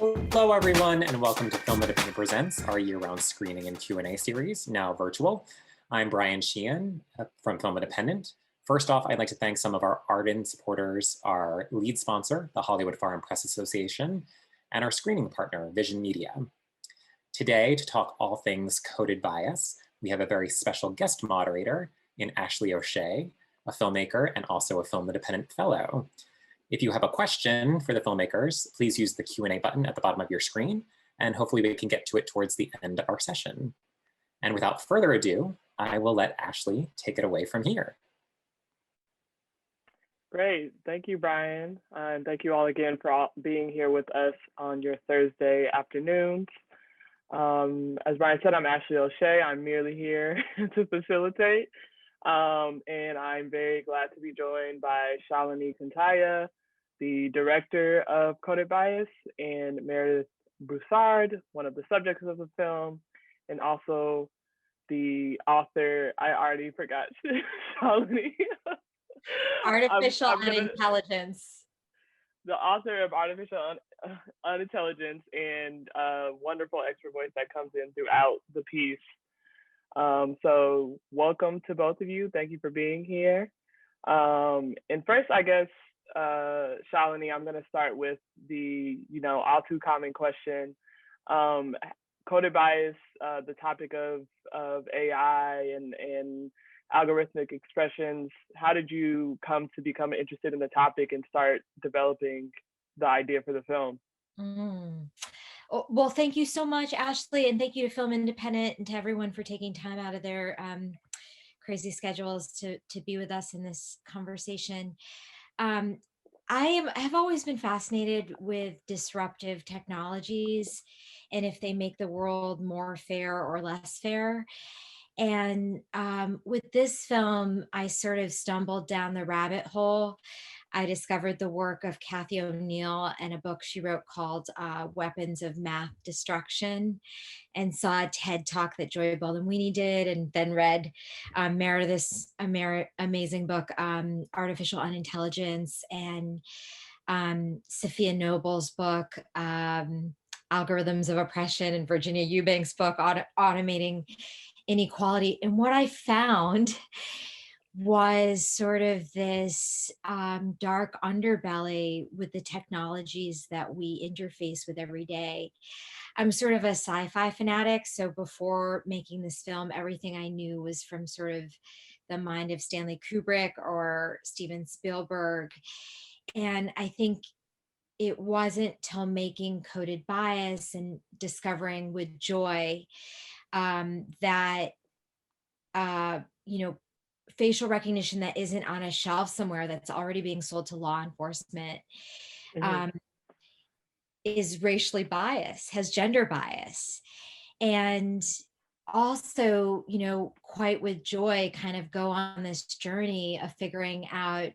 Hello, everyone, and welcome to Film Independent Presents, our year-round screening and Q&A series, now virtual. I'm Brian Sheehan from Film Independent. First off, I'd like to thank some of our ardent supporters, our lead sponsor, the Hollywood Foreign Press Association, and our screening partner, Vision Media. Today, to talk all things coded bias, we have a very special guest moderator in Ashley O'Shea, a filmmaker and also a Film Independent Fellow. If you have a question for the filmmakers, please use the Q&A button at the bottom of your screen, and hopefully we can get to it towards the end of our session. And without further ado, I will let Ashley take it away from here. Great. Thank you, Brian. And thank you all again for being here with us on your Thursday afternoons. As Brian said, I'm Ashley O'Shea. I'm merely here to facilitate. And I'm very glad to be joined by Shalini Kantaya, the director of Coded Bias, and Meredith Broussard, one of the subjects of the film, and also the author. I already forgot Shalini. Artificial Unintelligence. The author of Artificial Unintelligence, and a wonderful extra voice that comes in throughout the piece. So welcome to both of you. Thank you for being here. And first, I guess, Shalini, I'm going to start with the, all too common question. Coded bias, the topic of AI and algorithmic expressions. How did you come to become interested in the topic and start developing the idea for the film? Well, thank you so much, Ashley, and thank you to Film Independent and to everyone for taking time out of their crazy schedules to be with us in this conversation. I have always been fascinated with disruptive technologies and if they make the world more fair or less fair. And with this film, I sort of stumbled down the rabbit hole. I discovered the work of Cathy O'Neil and a book she wrote called Weapons of Math Destruction, and saw a TED talk that Joy Baldwin did, and then read Meredith's amazing book, Artificial Unintelligence, and Safiya Noble's book, Algorithms of Oppression, and Virginia Eubank's book, Automating Inequality. And what I found was sort of this dark underbelly with the technologies that we interface with every day. I'm sort of a sci-fi fanatic, so before making this film, everything I knew was from sort of the mind of Stanley Kubrick or Steven Spielberg. And I think it wasn't till making Coded Bias and discovering with Joy that facial recognition that isn't on a shelf somewhere that's already being sold to law enforcement is racially biased, has gender bias. And also, quite with Joy, kind of go on this journey of figuring out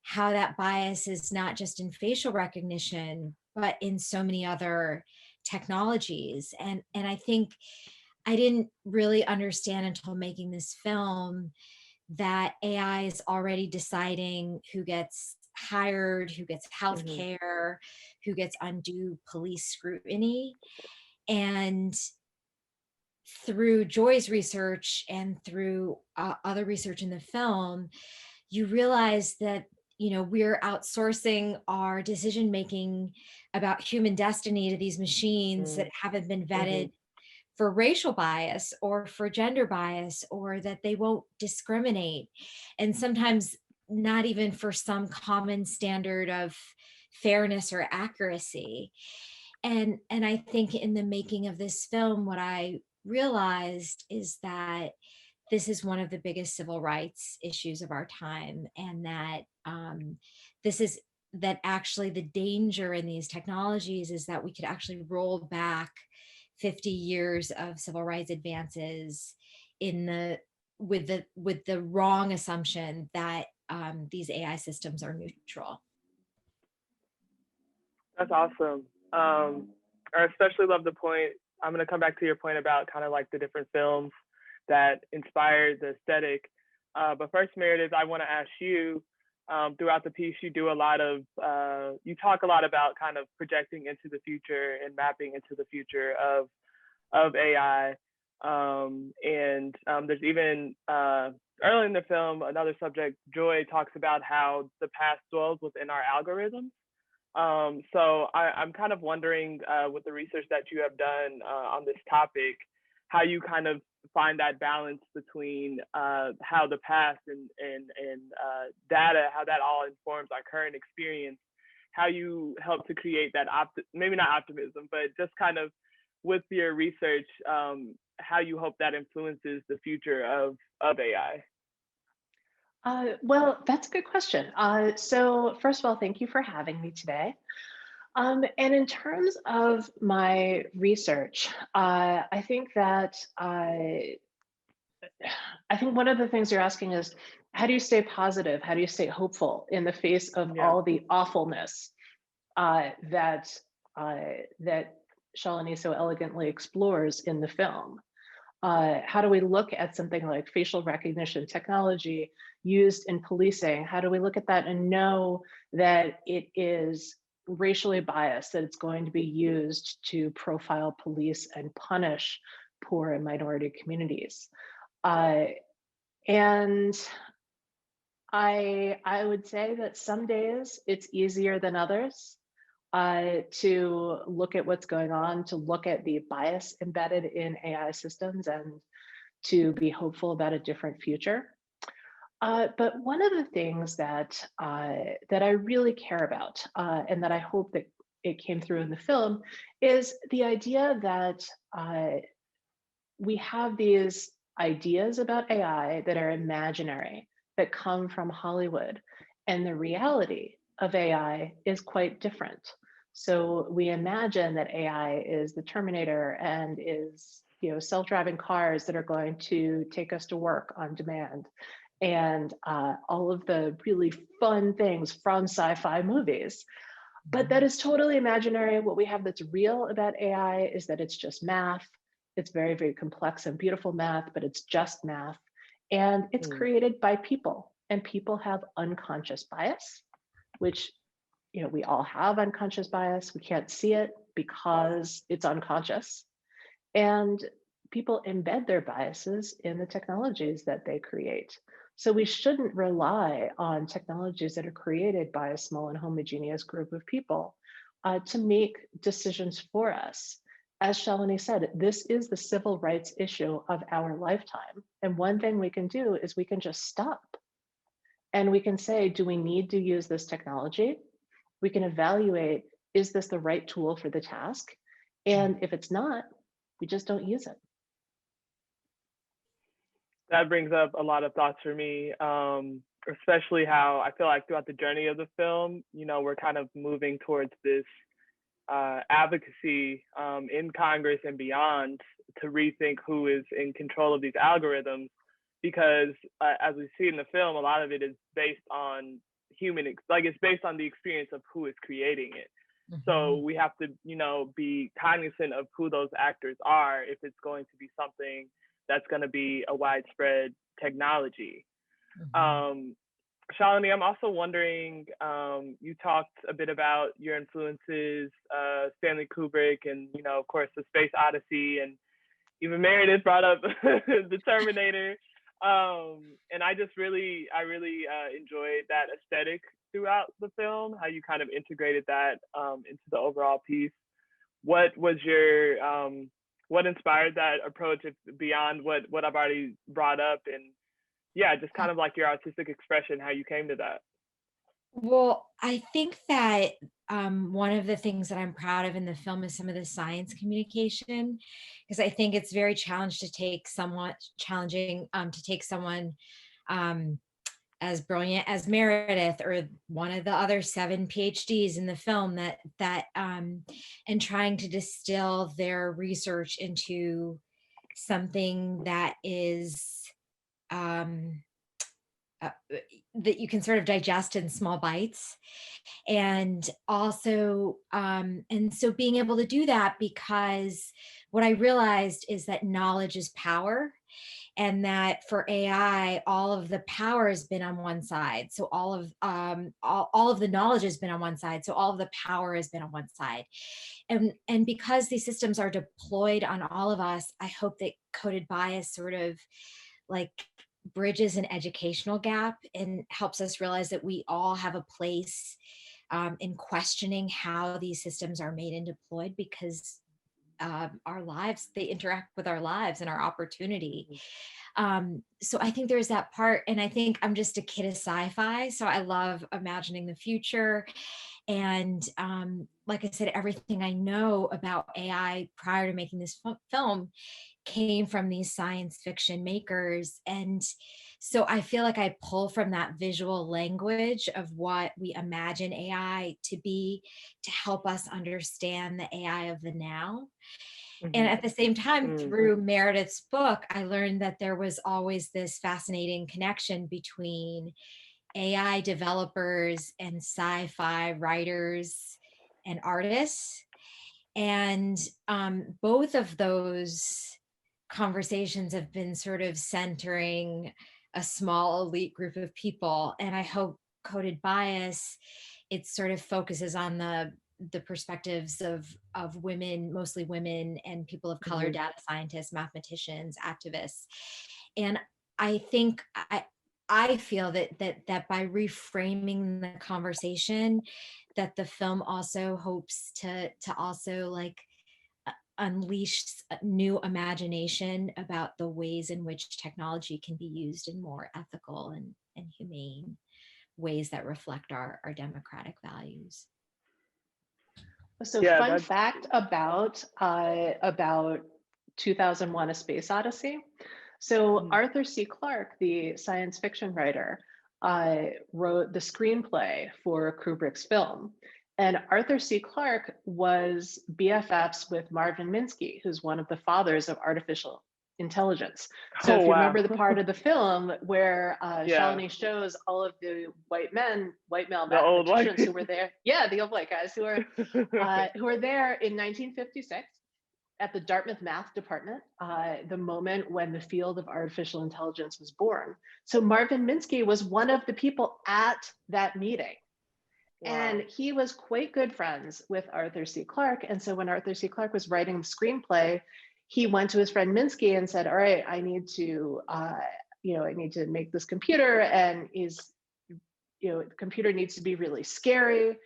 how that bias is not just in facial recognition, but in so many other technologies. And I think I didn't really understand until making this film that AI is already deciding who gets hired, who gets health care, who gets undue police scrutiny. And through Joy's research and through other research in the film, you realize that we're outsourcing our decision-making about human destiny to these machines that haven't been vetted for racial bias or for gender bias, or that they won't discriminate. And sometimes not even for some common standard of fairness or accuracy. And I think in the making of this film, what I realized is that this is one of the biggest civil rights issues of our time, and that that actually the danger in these technologies is that we could actually roll back 50 years of civil rights advances with the wrong assumption that these AI systems are neutral. That's awesome. I especially love the point. I'm going to come back to your point about kind of like the different films that inspired the aesthetic. But first, Meredith, I want to ask you, throughout the piece, you do a lot of, you talk a lot about kind of projecting into the future and mapping into the future of AI. There's even early in the film, another subject, Joy, talks about how the past dwells within our algorithms. So I'm kind of wondering, with the research that you have done on this topic, how you kind of find that balance between how the past and data, how that all informs our current experience, how you help to create that, maybe not optimism, but just kind of with your research, how you hope that influences the future of AI. Well, that's a good question. So first of all, thank you for having me today. And in terms of my research, I think that I think one of the things you're asking is, how do you stay positive? How do you stay hopeful in the face of Yeah. all the awfulness that that Shalini so elegantly explores in the film? How do we look at something like facial recognition technology used in policing? How do we look at that and know that it is racially biased, that it's going to be used to profile police and punish poor and minority communities? And I would say that some days it's easier than others to look at what's going on, to look at the bias embedded in AI systems, and to be hopeful about a different future. But one of the things that that I really care about, and that I hope that it came through in the film, is the idea that we have these ideas about AI that are imaginary, that come from Hollywood, and the reality of AI is quite different. So we imagine that AI is the Terminator and is, you know, self-driving cars that are going to take us to work on demand, and all of the really fun things from sci-fi movies. But that is totally imaginary. What we have that's real about AI is that it's just math. It's very, very complex and beautiful math, but it's just math. And it's created by people, and people have unconscious bias, which, you know, we all have unconscious bias. We can't see it because it's unconscious. And people embed their biases in the technologies that they create. So we shouldn't rely on technologies that are created by a small and homogeneous group of people to make decisions for us. As Shalini said, this is the civil rights issue of our lifetime. And one thing we can do is we can just stop. And we can say, do we need to use this technology? We can evaluate, is this the right tool for the task? And if it's not, we just don't use it. That brings up a lot of thoughts for me, especially how I feel like throughout the journey of the film, you know, we're kind of moving towards this advocacy in Congress and beyond to rethink who is in control of these algorithms, because as we see in the film, a lot of it is based on it's based on the experience of who is creating it. So we have to, you know, be cognizant of who those actors are if it's going to be something that's going to be a widespread technology. Shalini, I'm also wondering, you talked a bit about your influences, Stanley Kubrick, and, you know, of course, the Space Odyssey, and even Meredith brought up the Terminator. And I really enjoyed that aesthetic throughout the film, how you kind of integrated that into the overall piece. What was your, what inspired that approach beyond what I've already brought up? And yeah, just kind of like your artistic expression, how you came to that. Well, I think that one of the things that I'm proud of in the film is some of the science communication, because I think it's very challenging to take someone as brilliant as Meredith or one of the other 7 PhDs in the film and trying to distill their research into something that is that you can sort of digest in small bites. And also, and so being able to do that, because what I realized is that knowledge is power. and that for AI, all of the power has been on one side. So all of the knowledge has been on one side. So all of the power has been on one side. And because these systems are deployed on all of us, I hope that coded bias sort of like bridges an educational gap and helps us realize that we all have a place in questioning how these systems are made and deployed, because our lives, they interact with our lives and our opportunity. So I think there's that part. And I think I'm just a kid of sci-fi. So I love imagining the future. And like I said, everything I know about AI prior to making this film came from these science fiction makers. And so I feel like I pull from that visual language of what we imagine AI to be, to help us understand the AI of the now. And at the same time, through Meredith's book, I learned that there was always this fascinating connection between AI developers and sci-fi writers and artists. And both of those conversations have been sort of centering a small elite group of people. And I hope Coded Bias, it sort of focuses on the perspectives of women, mostly women and people of color, data scientists, mathematicians, activists. And I think I feel that by reframing the conversation, that the film also hopes to also like unleash new imagination about the ways in which technology can be used in more ethical and humane ways that reflect our democratic values. So Yeah, fun fact about 2001: A Space Odyssey. So Arthur C. Clarke, the science fiction writer, wrote the screenplay for Kubrick's film. And Arthur C. Clarke was BFFs with Marvin Minsky, who's one of the fathers of artificial intelligence. So if you remember the part of the film where Shalini shows all of the white male mathematicians who were there, the old white guys who are there in 1956 at the Dartmouth Math Department, the moment when the field of artificial intelligence was born. So Marvin Minsky was one of the people at that meeting. Wow. And he was quite good friends with Arthur C. Clarke. And so when Arthur C. Clarke was writing the screenplay, he went to his friend Minsky and said, all right, I need to make this computer, and the computer needs to be really scary.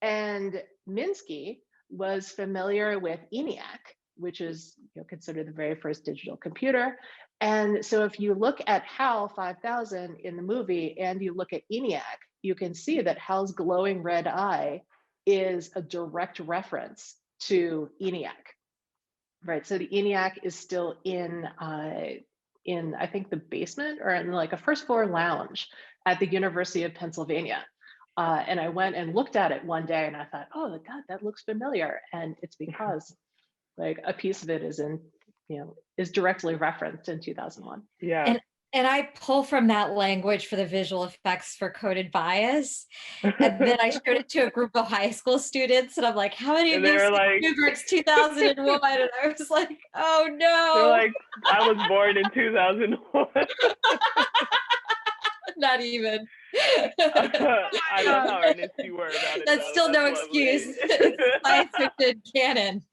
And Minsky was familiar with ENIAC, which is considered the very first digital computer. And so if you look at HAL 5000 in the movie and you look at ENIAC, you can see that HAL's glowing red eye is a direct reference to ENIAC, right? So the ENIAC is still in I think the basement or in like a first floor lounge at the University of Pennsylvania. And I went and looked at it one day and I thought, oh God, that looks familiar. And it's because like a piece of it is is directly referenced in 2001. Yeah. And I pull from that language for the visual effects for Coded Bias. And then I showed it to a group of high school students and I'm like, how many of you seen Kubrick's 2001? And I was like, oh no. They're like, I was born in 2001. Not even. I know how earnest you were about it. That's still no excuse. Science fiction canon.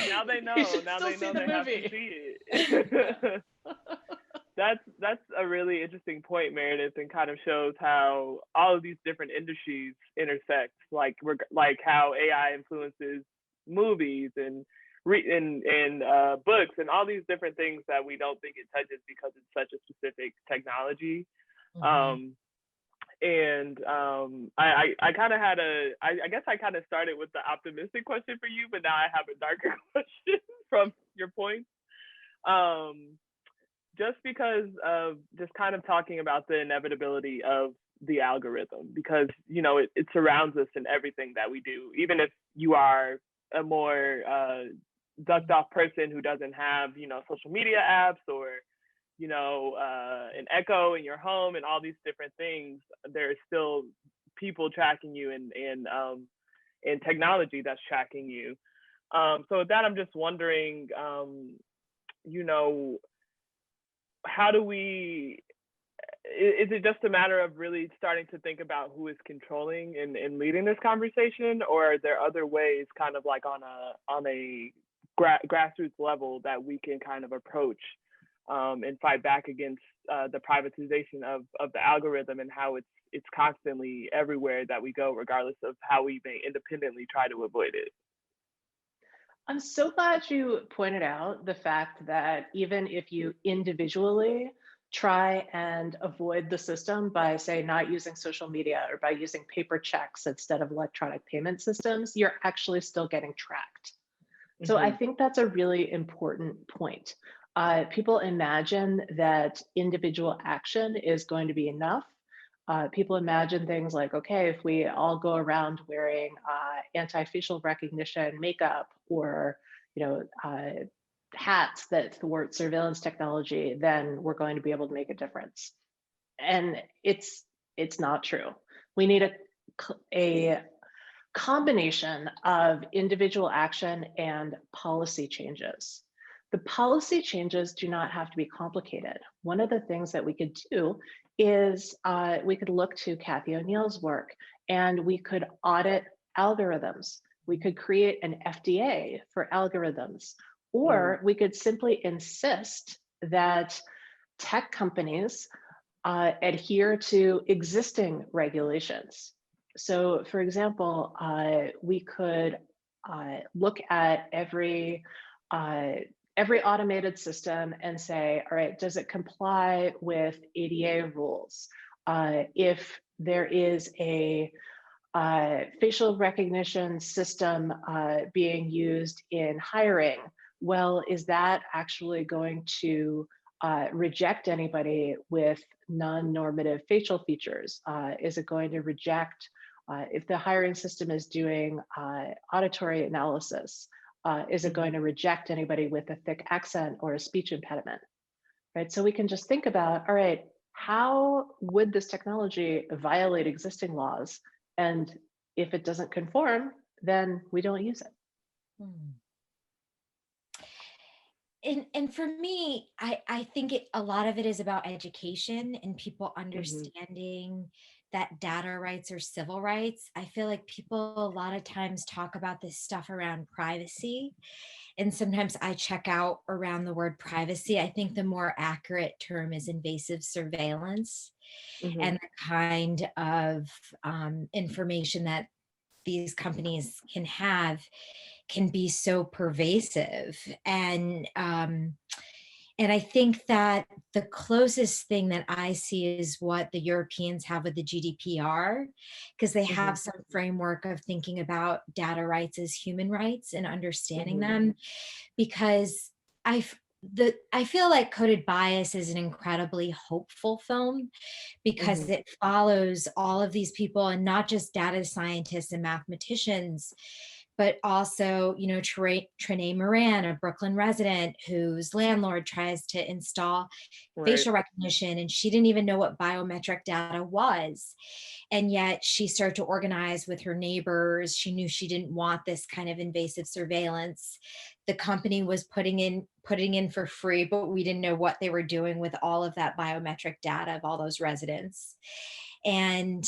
Now they know. Now they know they have to see it. That's a really interesting point, Meredith, and kind of shows how all of these different industries intersect, like how AI influences movies and books and all these different things that we don't think it touches because it's such a specific technology. I kind of had I guess I kind of started with the optimistic question for you, but now I have a darker question from your point. Just because of just kind of talking about the inevitability of the algorithm, because it surrounds us in everything that we do, even if you are a more ducked off person who doesn't have social media apps or an Echo in your home and all these different things. There are still people tracking you and technology that's tracking you. So with that, I'm just wondering, how do we, is it just a matter of really starting to think about who is controlling and leading this conversation, or are there other ways, kind of like on a grassroots level, that we can kind of approach and fight back against the privatization of the algorithm, and how it's constantly everywhere that we go, regardless of how we may independently try to avoid it? I'm so glad you pointed out the fact that even if you individually try and avoid the system by, say, not using social media or by using paper checks instead of electronic payment systems, you're actually still getting tracked. So I think that's a really important point. People imagine that individual action is going to be enough. People imagine things like, okay, if we all go around wearing anti-facial recognition makeup, or hats that thwart surveillance technology, then we're going to be able to make a difference. And it's not true. We need a combination of individual action and policy changes. The policy changes do not have to be complicated. One of the things that we could do is we could look to Cathy O'Neill's work, and we could audit algorithms. We could create an FDA for algorithms, or we could simply insist that tech companies adhere to existing regulations. So, for example, we could look at every automated system and say, all right, does it comply with ADA rules? If there is a facial recognition system being used in hiring, well, is that actually going to reject anybody with non-normative facial features? Is it going to reject, if the hiring system is doing auditory analysis, is it going to reject anybody with a thick accent or a speech impediment, right? So we can just think about, all right, how would this technology violate existing laws? And if it doesn't conform, then we don't use it. And for me, I think a lot of it is about education and people understanding that data rights are civil rights. I feel like people a lot of times talk about this stuff around privacy, and sometimes I check out around the word privacy. I think the more accurate term is invasive surveillance, and the kind of information that these companies can have can be so pervasive. And I think that the closest thing that I see is what the Europeans have with the GDPR, because they have some framework of thinking about data rights as human rights and understanding them. Because I feel like Coded Bias is an incredibly hopeful film, because it follows all of these people, and not just data scientists and mathematicians, but also, Trinae Moran, a Brooklyn resident whose landlord tries to install facial recognition, and she didn't even know what biometric data was. And yet she started to organize with her neighbors. She knew she didn't want this kind of invasive surveillance. The company was putting in for free, but we didn't know what they were doing with all of that biometric data of all those residents. And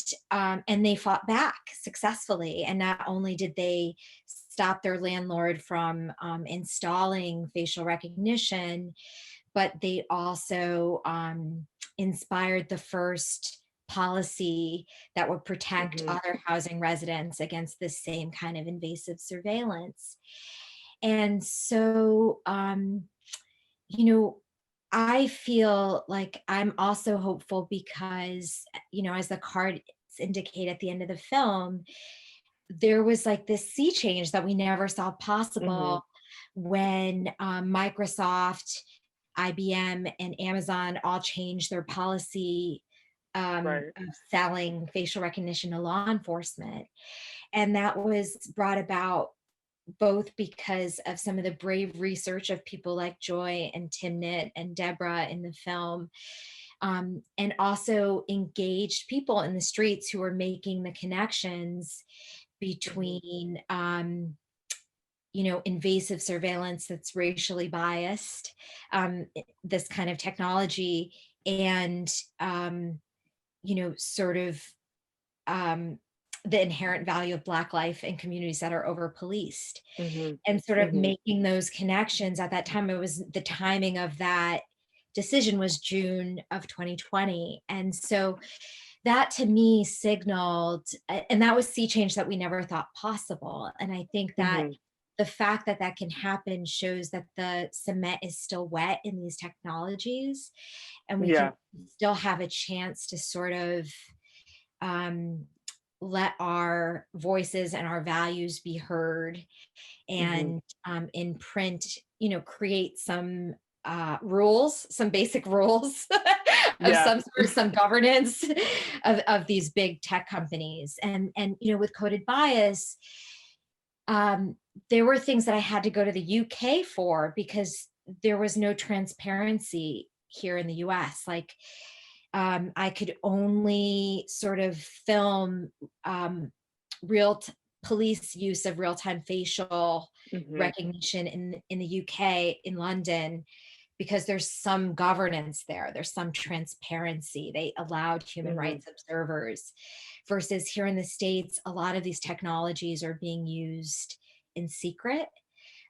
they fought back successfully. And not only did they stop their landlord from installing facial recognition, but they also inspired the first policy that would protect other housing residents against the same kind of invasive surveillance. And so, I feel like I'm also hopeful because, as the cards indicate at the end of the film, there was like this sea change that we never saw possible when Microsoft, IBM, and Amazon all changed their policy of selling facial recognition to law enforcement. And that was brought about both because of some of the brave research of people like Joy and Timnit and Deborah in the film, and also engaged people in the streets who were making the connections between invasive surveillance that's racially biased, this kind of technology, and sort of um, the inherent value of Black life in communities that are over policed, Hmm. and sort of Hmm. making those connections. At that time, it was the timing of that decision was June of 2020. And so that to me signaled, and that was sea change that we never thought possible. And I think that Hmm. the fact that that can happen shows that the cement is still wet in these technologies, and we can Yeah. still have a chance to sort of um, let our voices and our values be heard, Hmm. and in print, create some rules, some basic rules of Yeah. some governance of these big tech companies. And with coded bias, um, there were things that I had to go to the UK for because there was no transparency here in the US. Like, I could only sort of film real police use of real-time facial Hmm. recognition in the UK, in London, because there's some governance there. There's some transparency. They allowed human Hmm. rights observers, versus here in the States, a lot of these technologies are being used in secret.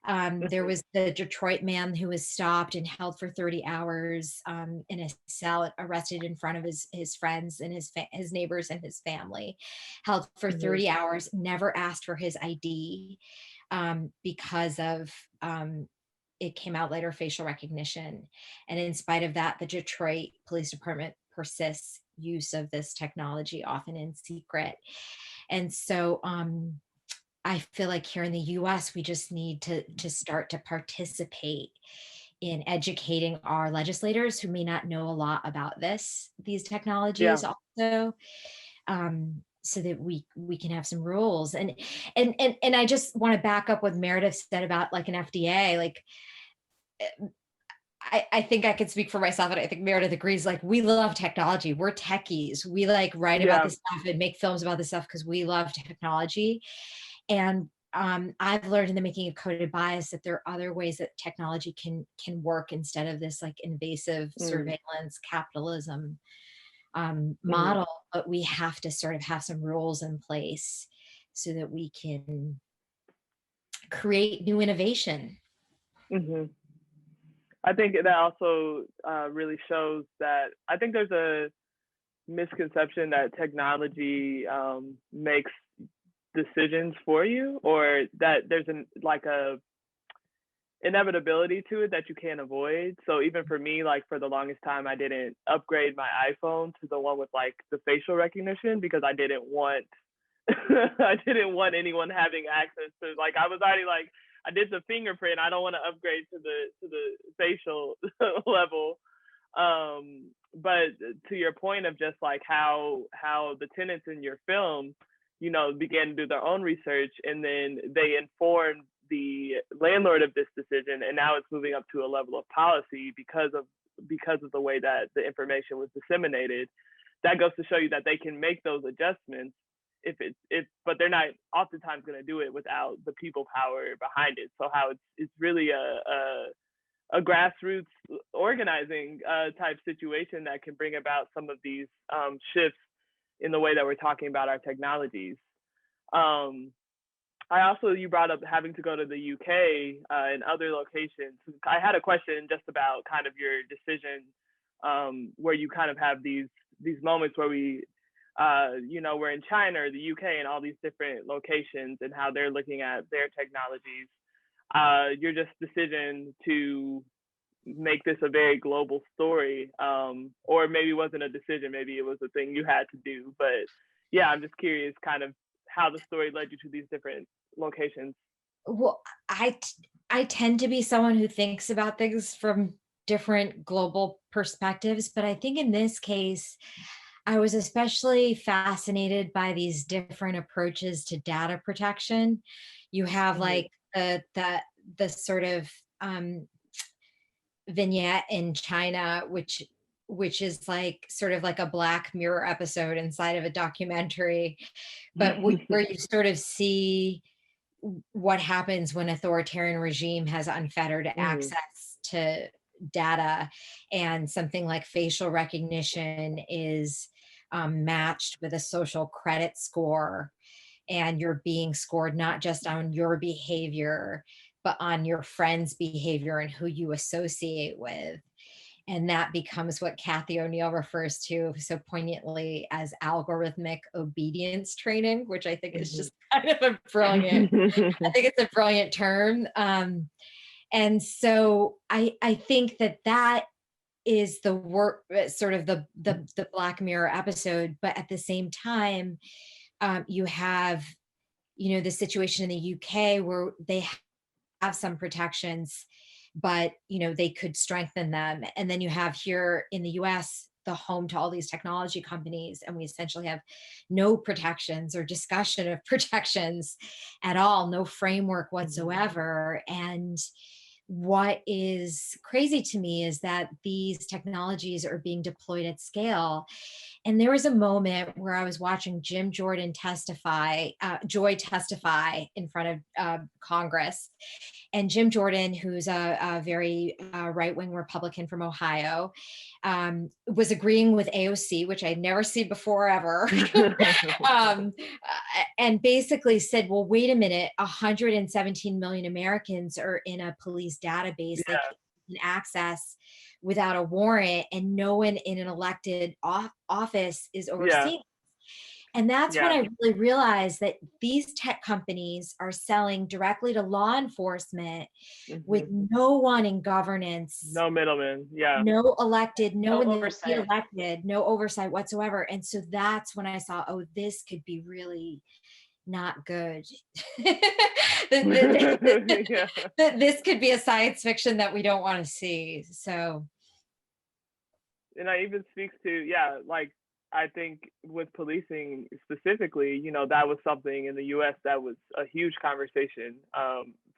There Hmm. was the Detroit man who was stopped and held for 30 hours in a cell, arrested in front of his friends and his neighbors and his family, held for Hmm. 30 hours, never asked for his ID, because of it came out later, facial recognition. And in spite of that, the Detroit Police Department persists use of this technology, often in secret. And so I feel like here in the US, we just need to start to participate in educating our legislators who may not know a lot about these Yeah. technologies also, so that we can have some rules. And I just want to back up what Meredith said about like an FDA. Like, I think I can speak for myself, and I think Meredith agrees. Like, we love technology. We're techies. We like write about Yeah. this stuff and make films about this stuff because we love technology. And I've learned in the making of Coded Bias that there are other ways that technology can work instead of this like invasive Mm. surveillance capitalism Hmm. model. But we have to sort of have some rules in place so that we can create new innovation. Hmm. I think that also really shows that I think there's a misconception that technology makes decisions for you, or that there's like a inevitability to it that you can't avoid. So even for me, like for the longest time, I didn't upgrade my iPhone to the one with like the facial recognition because I didn't want I didn't want anyone having access to, like, I was already like, I did the fingerprint. I don't want to upgrade to the facial level. But to your point of just like how the tenants in your film, began to do their own research, and then they informed the landlord of this decision, and now it's moving up to a level of policy because of the way that the information was disseminated. That goes to show you that they can make those adjustments but they're not oftentimes going to do it without the people power behind it. So how it's really a grassroots organizing type situation that can bring about some of these shifts in the way that we're talking about our technologies. You brought up having to go to the UK and other locations. I had a question just about kind of your decision, where you kind of have these moments where we're in China or the UK and all these different locations and how they're looking at their technologies. Your just decision to make this a very global story, or maybe it wasn't a decision, maybe it was a thing you had to do. But yeah, I'm just curious kind of how the story led you to these different locations. Well, I tend to be someone who thinks about things from different global perspectives, but I think in this case, I was especially fascinated by these different approaches to data protection. You have Mm-hmm. like the sort of vignette in China, which is like sort of like a Black Mirror episode inside of a documentary, but where you sort of see what happens when authoritarian regime has unfettered Mhm. access to data, and something like facial recognition is matched with a social credit score, and you're being scored not just on your behavior, but on your friends' behavior and who you associate with. And that becomes what Kathy O'Neill refers to so poignantly as algorithmic obedience training, which I think is Mhm. just kind of a brilliant, I think it's a brilliant term. And so I think that that is the work, sort of the Black Mirror episode. But at the same time, you have, the situation in the UK where they have some protections, but they could strengthen them. And then you have here in the US, the home to all these technology companies, and we essentially have no protections or discussion of protections at all, no framework whatsoever. And what is crazy to me is that these technologies are being deployed at scale. And there was a moment where I was watching Joy testify in front of Congress. And Jim Jordan, who's a very right-wing Republican from Ohio, was agreeing with AOC, which I'd never seen before ever, and basically said, well, wait a minute, 117 million Americans are in a police database that Yeah, can access without a warrant, and no one in an elected office is yeah, overseeing. And that's when yeah. I really realized that these tech companies are selling directly to law enforcement with Mhm. no one in governance, No middleman. Yeah. no elected, no No one that be oversight. elected, no oversight whatsoever. And so that's when I saw, oh, this could be really not good. Yeah. This could be a science fiction that we don't want to see. So, And I even speaks to, yeah, like I think with policing specifically, that was something in the US that was a huge conversation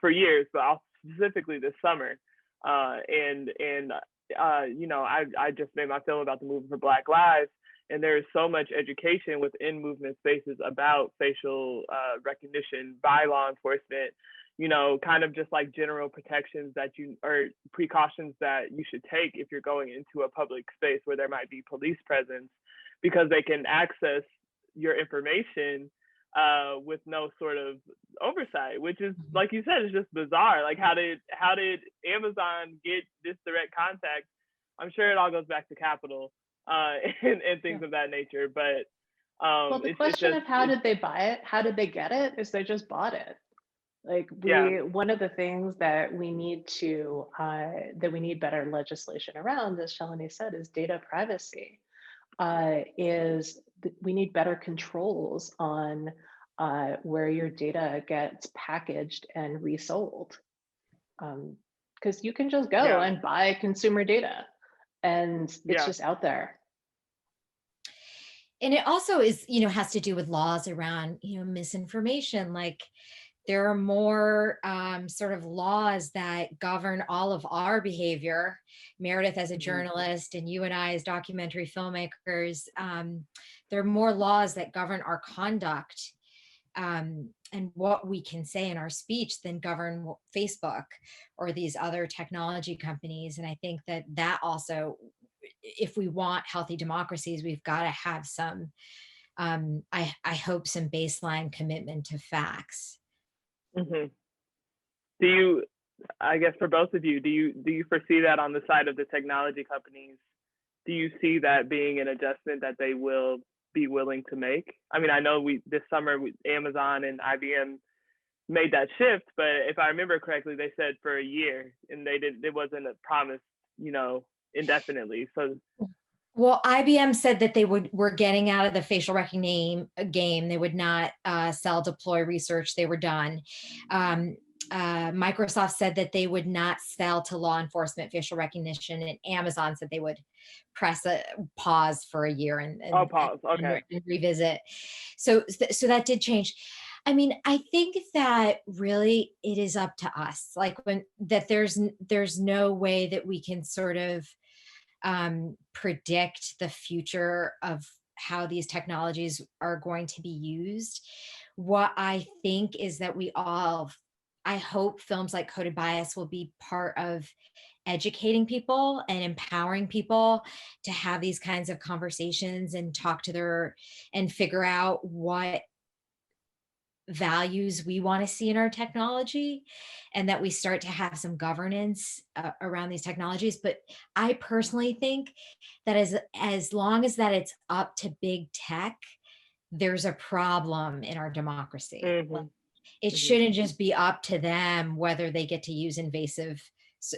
for years, but also specifically this summer. I just made my film about the movement for Black Lives, and there is so much education within movement spaces about facial recognition by law enforcement, kind of just like general protections that you or precautions that you should take if you're going into a public space where there might be police presence, because they can access your information with no sort of oversight, which is, like you said, is just bizarre. Like how did Amazon get this direct contact? I'm sure it all goes back to capital and Yeah. things of that nature, but Well, the it's question just of how did they buy it? How did they get it? Is they just bought it. Like yeah, one of the things that we need that we need better legislation around, as Shalini said, is data privacy. We need better controls on where your data gets packaged and resold. Because you can just go yeah, and buy consumer data, and it's yeah. just out there. and it also is, has to do with laws around, misinformation. Like there are more sort of laws that govern all of our behavior. Meredith, as a Mhm. journalist, and you and I as documentary filmmakers, there are more laws that govern our conduct, and what we can say in our speech than govern Facebook or these other technology companies. And I think that that also, if we want healthy democracies, we've got to have some, I hope, some baseline commitment to facts. Mhm. Do you, I guess for both of you, do you foresee that on the side of the technology companies? Do you see that being an adjustment that they will be willing to make? I mean, I know this summer Amazon and IBM made that shift, but if I remember correctly, they said for a year, and they didn't. It wasn't a promise, indefinitely. So Well, IBM said that they were getting out of the facial recognition game. They would not sell deploy research. They were done. Um, Microsoft said that they would not sell to law enforcement facial recognition, and Amazon said they would press a pause for a year and I'll pause. Okay. and revisit. So that did change. I mean, I think that really it is up to us. Like when that there's no way that we can sort of predict the future of how these technologies are going to be used. what I think is that I hope films like Coded Bias will be part of educating people and empowering people to have these kinds of conversations and and figure out what values we want to see in our technology, and that we start to have some governance around these technologies. But I personally think that as long as that it's up to big tech, there's a problem in our democracy. Hmm. It shouldn't just be up to them whether they get to use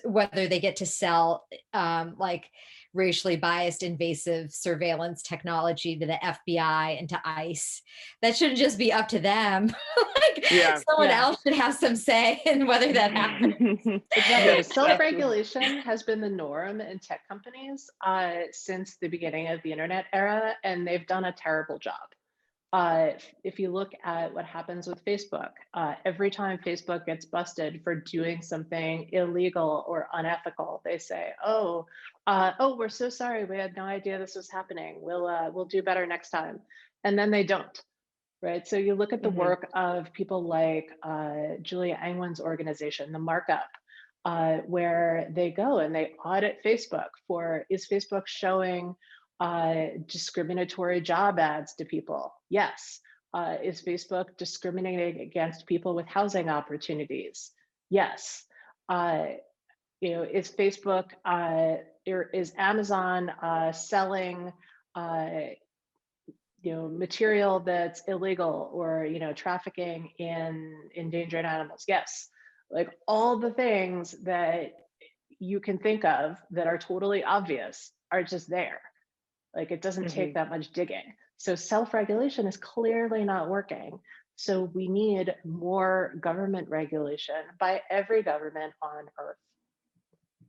whether they get to sell like racially biased invasive surveillance technology to the FBI and to ICE. That shouldn't just be up to them. Like Yeah. someone Yeah. else should have some say in whether that happens. Exactly. Yeah, Self-regulation has been the norm in tech companies since the beginning of the internet era, and they've done a terrible job. If you look at what happens with Facebook, every time Facebook gets busted for doing something illegal or unethical, they say, "Oh, we're so sorry. We had no idea this was happening. We'll do better next time," and then they don't. Right. So you look at the Mhm. work of people like Julia Angwin's organization, the Markup, where they go and they audit Facebook for, is Facebook showing discriminatory job ads to people? Yes. Is Facebook discriminating against people with housing opportunities? Yes. Is Facebook, or is Amazon selling material that's illegal, or trafficking in endangered animals? Yes. Like all the things that you can think of that are totally obvious are just there. Like it doesn't take Mhm. that much digging. So self-regulation is clearly not working. So we need more government regulation by every government on earth.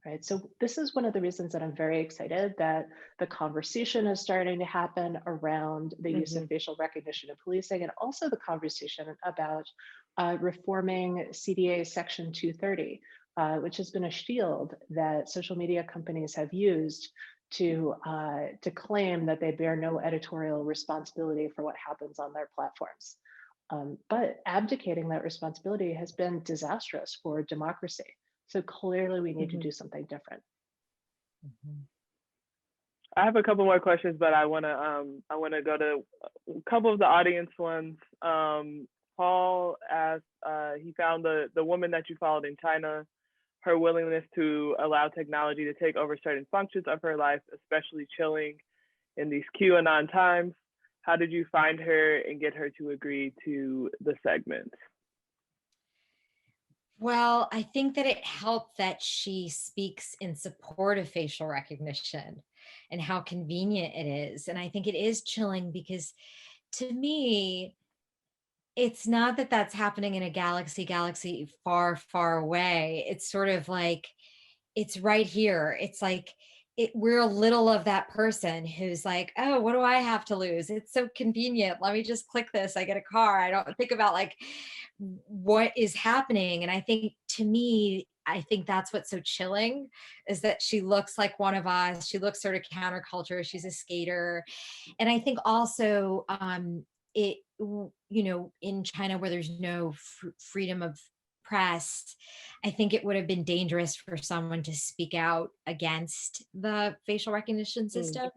Right. So this is one of the reasons that I'm very excited that the conversation is starting to happen around the use of Mhm. facial recognition in policing, and also the conversation about reforming CDA Section 230, which has been a shield that social media companies have used to claim that they bear no editorial responsibility for what happens on their platforms. But abdicating that responsibility has been disastrous for democracy. So clearly we need to Mhm. do something different. I have a couple more questions, but I wanna go to a couple of the audience ones. Paul asked, he found the woman that you followed in China, her willingness to allow technology to take over certain functions of her life, especially chilling in these QAnon times. How did you find her and get her to agree to the segment? Well, I think that it helped that she speaks in support of facial recognition and how convenient it is. And I think it is chilling because to me, it's not that that's happening in a galaxy far, far away. It's sort of like it's right here. It's like we're a little of that person who's like, oh, what do I have to lose? It's so convenient. Let me just click this. I get a car. I don't think about like what is happening. And I think to me, I think that's what's so chilling is that she looks like one of us. She looks sort of counterculture. She's a skater. And I think also in China where there's no freedom of press, I think it would have been dangerous for someone to speak out against the facial recognition Mm. system.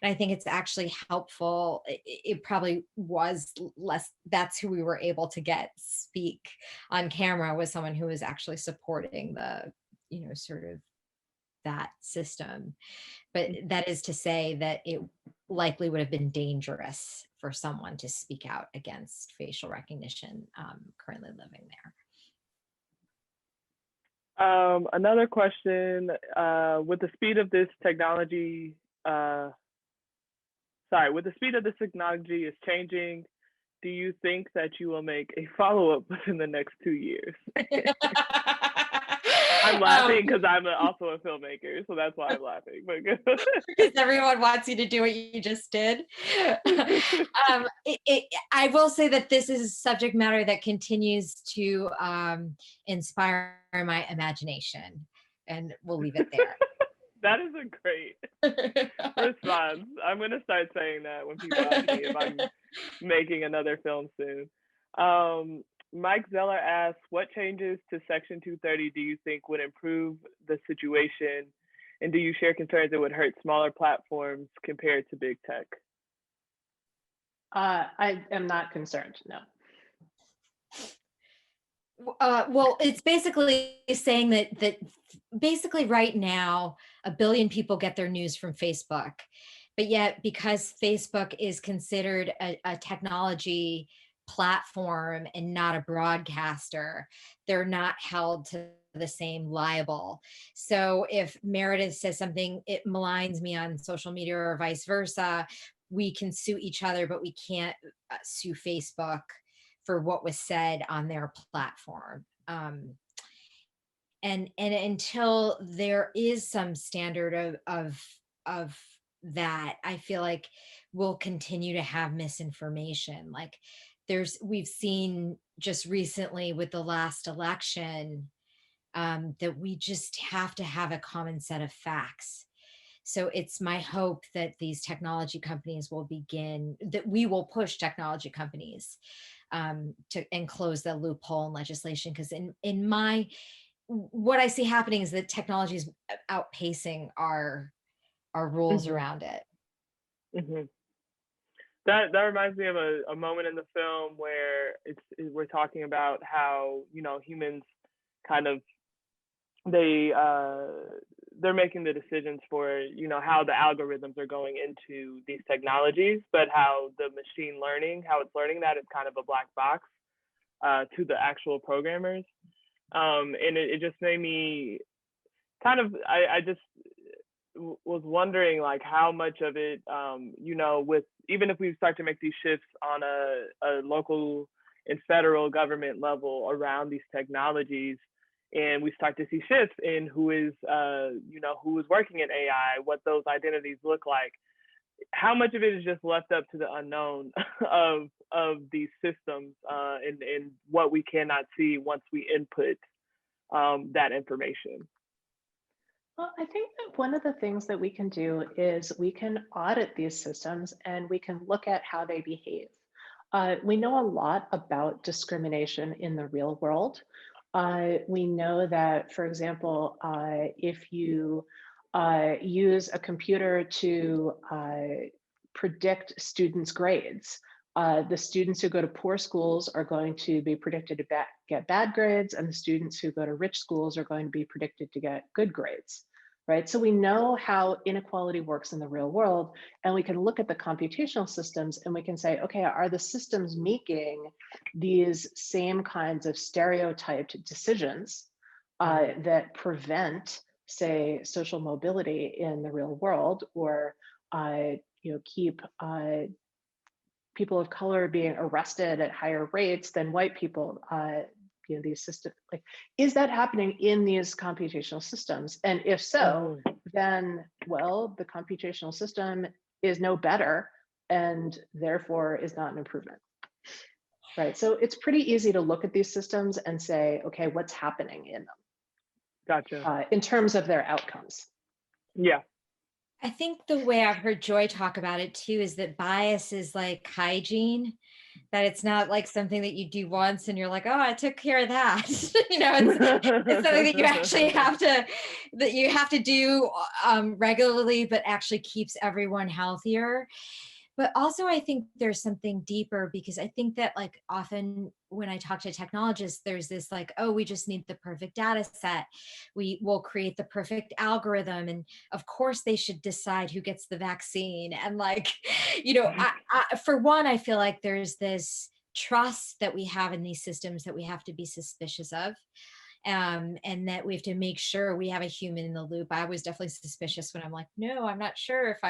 And I think it's actually helpful. It probably was less, that's who we were able to get speak on camera, was someone who was actually supporting sort of that system. But that is to say that it likely would have been dangerous for someone to speak out against facial recognition currently living there. Another question, with the speed of this technology, with the speed of this technology is changing, do you think that you will make a follow-up within the next 2 years? I'm laughing because I'm also a filmmaker, so that's why I'm laughing. Because everyone wants you to do what you just did. I will say that this is subject matter that continues to inspire my imagination, and we'll leave it there. That is a great response. I'm gonna start saying that when people ask me if I'm making another film soon. Mike Zeller asks, what changes to Section 230 do you think would improve the situation? And do you share concerns it would hurt smaller platforms compared to big tech? I am not concerned, no. Well, it's basically saying that basically right now, 1 billion people get their news from Facebook, but yet because Facebook is considered a technology platform and not a broadcaster, they're not held to the same liable. So if Meredith says something, it maligns me on social media or vice versa, we can sue each other, but we can't sue Facebook for what was said on their platform. And until there is some standard of that, I feel like we'll continue to have misinformation. Like we've seen just recently with the last election, that we just have to have a common set of facts. So it's my hope that these technology companies will that we will push technology companies to and close the loophole in legislation. Because what I see happening is that technology is outpacing our rules around it. Mm-hmm. That reminds me of a moment in the film where we're talking about how, you know, humans kind of they're making the decisions for, you know, how the algorithms are going into these technologies, but how the machine learning, how it's learning that is kind of a black box to the actual programmers. And it just made me kind of, I just was wondering like how much of it, you know, with even if we start to make these shifts on a local and federal government level around these technologies, and we start to see shifts in who is, you know, who is working in AI, what those identities look like, how much of it is just left up to the unknown of these systems and what we cannot see once we input that information? Well, I think that one of the things that we can do is we can audit these systems and we can look at how they behave. We know a lot about discrimination in the real world. We know that, for example, if you use a computer to predict students' grades, the students who go to poor schools are going to be predicted to get bad grades, and the students who go to rich schools are going to be predicted to get good grades, right? So we know how inequality works in the real world, and we can look at the computational systems and we can say, okay, are the systems making these same kinds of stereotyped decisions that prevent, say, social mobility in the real world, or you know, keep people of color being arrested at higher rates than white people, you know, these systems, like, is that happening in these computational systems? And if so, then, well, the computational system is no better and therefore is not an improvement, right? So it's pretty easy to look at these systems and say, okay, what's happening in them? Gotcha. In terms of their outcomes. Yeah. I think the way I've heard Joy talk about it too is that bias is like hygiene, that it's not like something that you do once and you're like, oh, I took care of that. You know, it's something that you actually have to do regularly, but actually keeps everyone healthier. But also I think there's something deeper, because I think that like often when I talk to technologists, there's this like, oh, we just need the perfect data set. We will create the perfect algorithm. And of course they should decide who gets the vaccine. And like, you know, for one, I feel like there's this trust that we have in these systems that we have to be suspicious of. And that we have to make sure we have a human in the loop. I was definitely suspicious when I'm like, no, I'm not sure if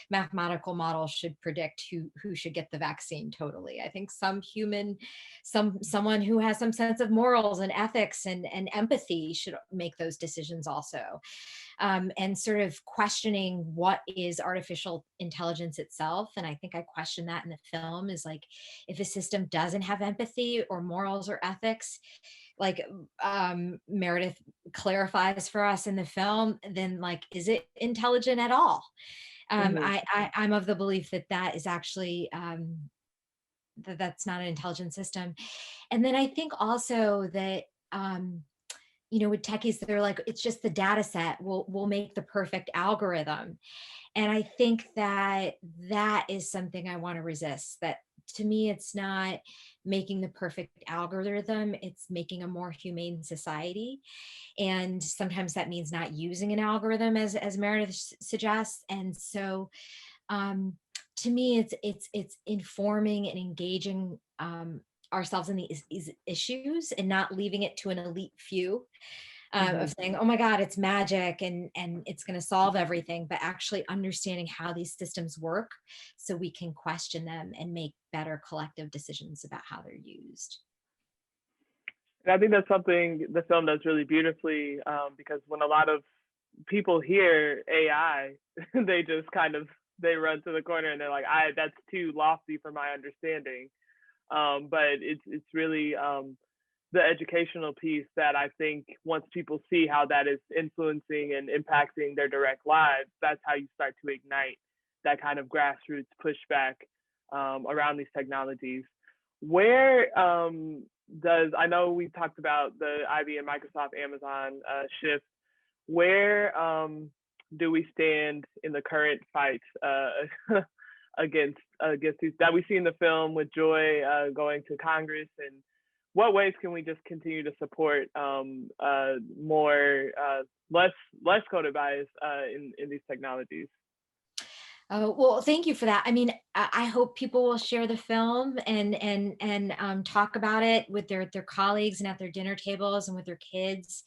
mathematical models should predict who should get the vaccine totally. I think some human, someone who has some sense of morals and ethics and empathy should make those decisions also. And sort of questioning what is artificial intelligence itself. And I think I question that in the film, is like, if a system doesn't have empathy or morals or ethics, like Meredith clarifies for us in the film, then like, is it intelligent at all? I'm of the belief that that is actually that's not an intelligent system. And then I think also that, with techies, they're like, it's just the data set will make the perfect algorithm. And I think that that is something I want to resist. That, to me, it's not making the perfect algorithm, it's making a more humane society. And sometimes that means not using an algorithm, as Meredith suggests. And so, to me, it's informing and engaging ourselves in these issues, and not leaving it to an elite few, of saying, oh my God, it's magic and it's going to solve everything, but actually understanding how these systems work so we can question them and make better collective decisions about how they're used. And I think that's something the film does really beautifully, because when a lot of people hear AI, they just they run to the corner and they're like, that's too lofty for my understanding. But it's really the educational piece that I think once people see how that is influencing and impacting their direct lives, that's how you start to ignite that kind of grassroots pushback around these technologies. Where I know we talked about the IBM, Microsoft, Amazon shift. Where do we stand in the current fight against these that we see in the film, with Joy going to Congress, and what ways can we just continue to support more less coded bias in these technologies? Well, thank you for that. I mean, I hope people will share the film and talk about it with their colleagues and at their dinner tables and with their kids.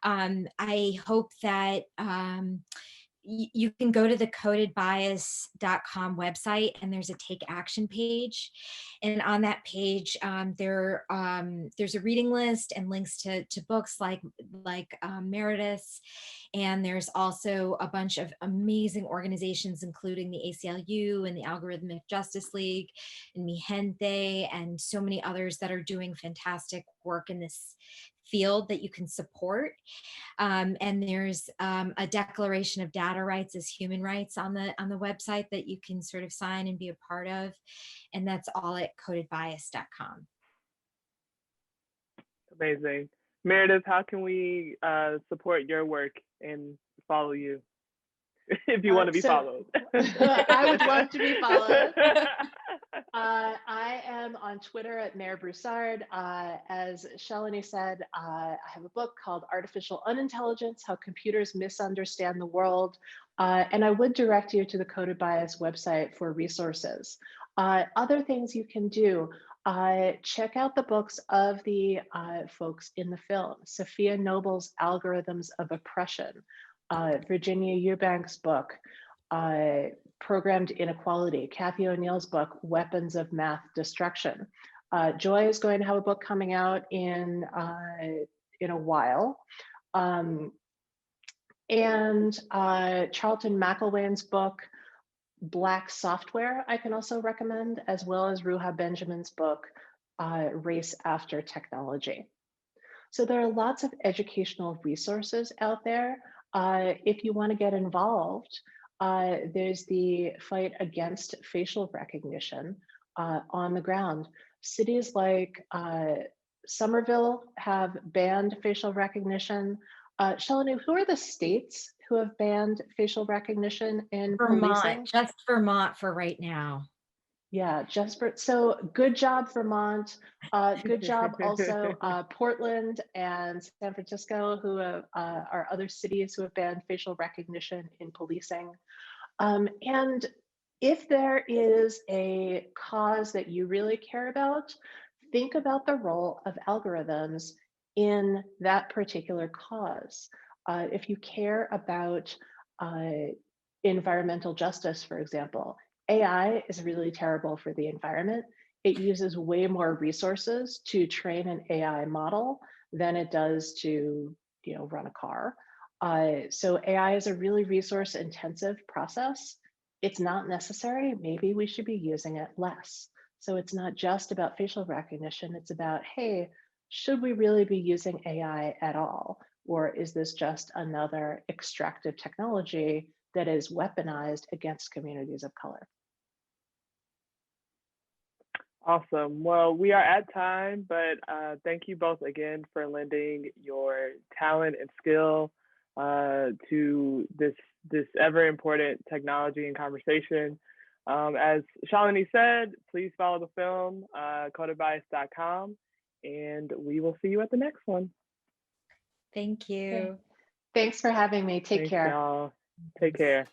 I hope that you can go to the codedbias.com website, and there's a take action page. And on that page, there's a reading list and links to books like Meredith's. And there's also a bunch of amazing organizations, including the ACLU and the Algorithmic Justice League and Mi Gente, and so many others that are doing fantastic work in this field that you can support. And there's a declaration of data rights as human rights on the website that you can sort of sign and be a part of. And that's all at codedbias.com. Amazing. Meredith, how can we support your work and follow you if you want to be followed? I would love to be followed. I am on Twitter at Mayor Broussard. As Shalini said, I have a book called Artificial Unintelligence: How Computers Misunderstand the World. And I would direct you to the Coded Bias website for resources. Other things you can do, check out the books of the folks in the film. Sophia Noble's Algorithms of Oppression, Virginia Eubank's book, Programmed Inequality, Cathy O'Neill's book, Weapons of Math Destruction. Joy is going to have a book coming out in a while. And Charlton McElwain's book, Black Software, I can also recommend, as well as Ruha Benjamin's book, Race After Technology. So there are lots of educational resources out there. If you want to get involved, there's the fight against facial recognition on the ground. Cities like Somerville have banned facial recognition. Shalini, who are the states who have banned facial recognition in policing? Just Vermont for right now. Yeah, so good job, Vermont. Good job also Portland and San Francisco, who are other cities who have banned facial recognition in policing. And if there is a cause that you really care about, think about the role of algorithms in that particular cause. If you care about environmental justice, for example, AI is really terrible for the environment. It uses way more resources to train an AI model than it does to, run a car. So AI is a really resource intensive process. It's not necessary. Maybe we should be using it less. So it's not just about facial recognition. It's about, hey, should we really be using AI at all? Or is this just another extractive technology that is weaponized against communities of color? Awesome. Well, we are at time, but thank you both again for lending your talent and skill to this ever important technology and conversation. As Shalini said, please follow the film, codedbias.com, and we will see you at the next one. Thank you. Thanks for having me. Take Thanks, care. y'all. Take care.